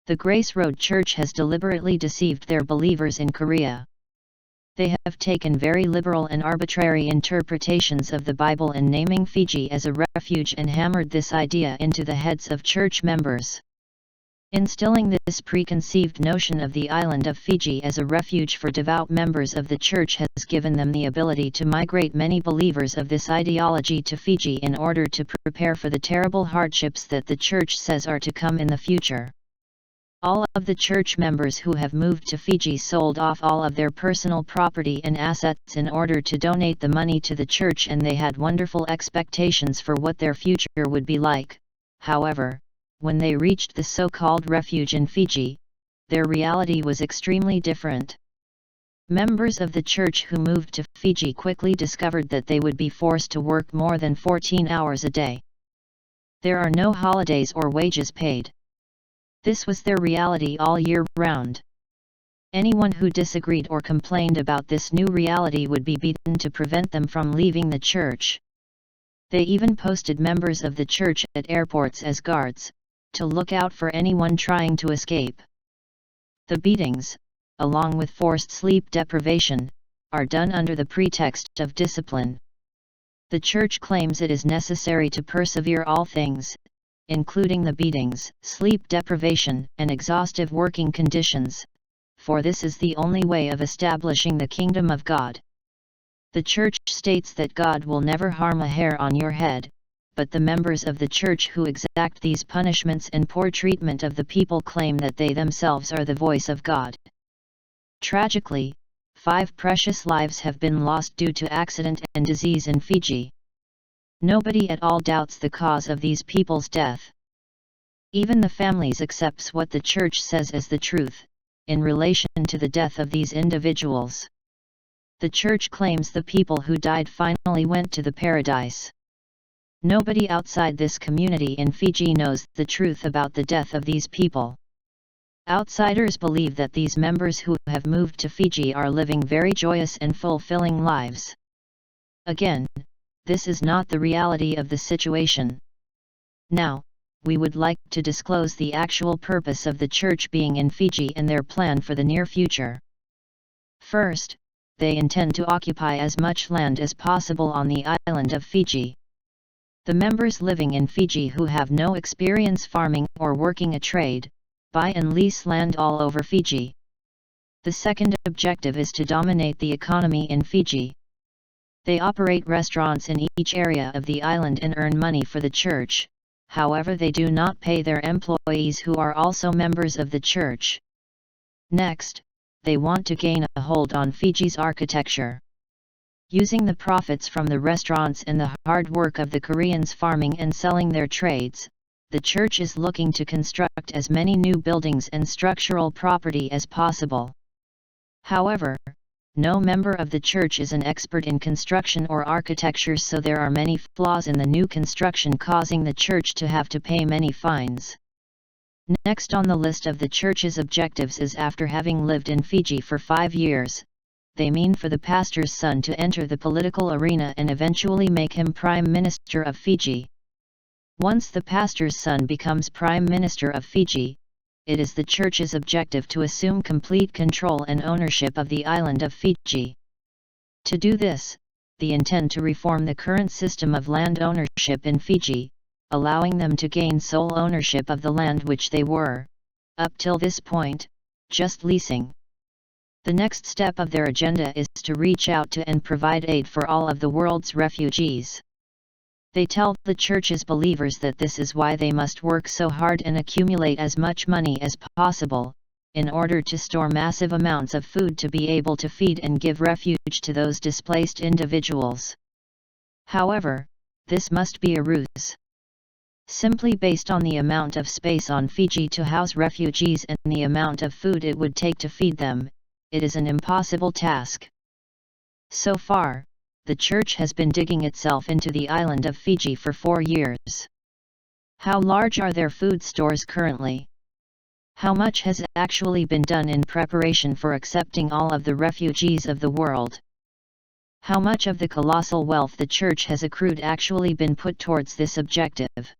The Grace Road Church has deliberately deceived their believers in Korea. They have taken very liberal and arbitrary interpretations of the Bible in naming Fiji as a refuge and hammered this idea into the heads of church members. Instilling this preconceived notion of the island of Fiji as a refuge for devout members of the church has given them the ability to migrate many believers of this ideology to Fiji in order to prepare for the terrible hardships that the church says are to come in the future. All of the church members who have moved to Fiji sold off all of their personal property and assets in order to donate the money to the church, and they had wonderful expectations for what their future would be like. However, when they reached the so-called refuge in Fiji, their reality was extremely different. Members of the church who moved to Fiji quickly discovered that they would be forced to work more than 14 hours a day. There are no holidays or wages paid. This was their reality all year round. Anyone who disagreed or complained about this new reality would be beaten to prevent them from leaving the church. They even posted members of the church at airports as guards, to look out for anyone trying to escape. The beatings, along with forced sleep deprivation, are done under the pretext of discipline. The church claims it is necessary to persevere all things, including the beatings, sleep deprivation, and exhaustive working conditions, for this is the only way of establishing the kingdom of God. The church states that God will never harm a hair on your head, but the members of the church who exact these punishments and poor treatment of the people claim that they themselves are the voice of God. Tragically, 5 precious lives have been lost due to accident and disease in Fiji. Nobody at all doubts the cause of these people's death. Even the families accepts what the church says as the truth, in relation to the death of these individuals. The church claims the people who died finally went to the paradise. Nobody outside this community in Fiji knows the truth about the death of these people. Outsiders believe that these members who have moved to Fiji are living very joyous and fulfilling lives. Again, this is not the reality of the situation. Now, we would like to disclose the actual purpose of the church being in Fiji and their plan for the near future. First, they intend to occupy as much land as possible on the island of Fiji. The members living in Fiji who have no experience farming or working a trade, buy and lease land all over Fiji. The second objective is to dominate the economy in Fiji. They operate restaurants in each area of the island and earn money for the church, however they do not pay their employees who are also members of the church. Next, they want to gain a hold on Fiji's architecture. Using the profits from the restaurants and the hard work of the Koreans farming and selling their trades, the church is looking to construct as many new buildings and structural property as possible. However, no member of the church is an expert in construction or architecture, so there are many flaws in the new construction, causing the church to have to pay many fines. Next on the list of the church's objectives is, after having lived in Fiji for 5 years, they mean for the pastor's son to enter the political arena and eventually make him Prime Minister of Fiji. Once the pastor's son becomes Prime Minister of Fiji, it is the church's objective to assume complete control and ownership of the island of Fiji. To do this, they intend to reform the current system of land ownership in Fiji, allowing them to gain sole ownership of the land which they were, up till this point, just leasing. The next step of their agenda is to reach out to and provide aid for all of the world's refugees. They tell the church's believers that this is why they must work so hard and accumulate as much money as possible, in order to store massive amounts of food to be able to feed and give refuge to those displaced individuals. However, this must be a ruse. Simply based on the amount of space on Fiji to house refugees and the amount of food it would take to feed them, it is an impossible task. So far, the church has been digging itself into the island of Fiji for 4 years. How large are their food stores currently? How much has actually been done in preparation for accepting all of the refugees of the world? How much of the colossal wealth the church has accrued actually been put towards this objective?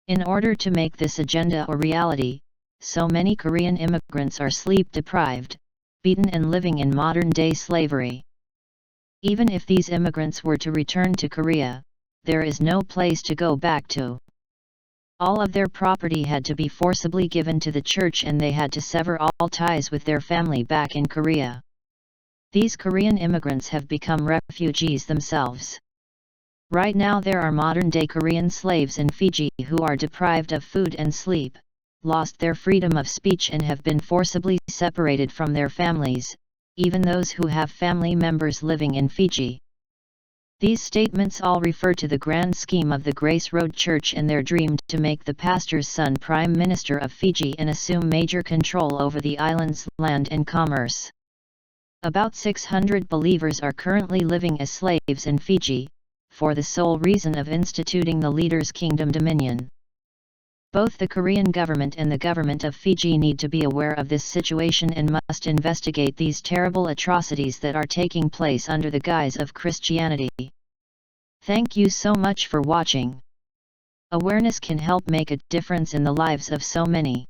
In order to make this agenda a reality, so many Korean immigrants are sleep-deprived, beaten and living in modern-day slavery. Even if these immigrants were to return to Korea, there is no place to go back to. All of their property had to be forcibly given to the church and they had to sever all ties with their family back in Korea. These Korean immigrants have become refugees themselves. Right now there are modern-day Korean slaves in Fiji who are deprived of food and sleep, lost their freedom of speech and have been forcibly separated from their families, even those who have family members living in Fiji. These statements all refer to the grand scheme of the Grace Road Church and their dream to make the pastor's son Prime Minister of Fiji and assume major control over the island's land and commerce. About 600 believers are currently living as slaves in Fiji, for the sole reason of instituting the leader's kingdom dominion. Both the Korean government and the government of Fiji need to be aware of this situation and must investigate these terrible atrocities that are taking place under the guise of Christianity. Thank you so much for watching. Awareness can help make a difference in the lives of so many.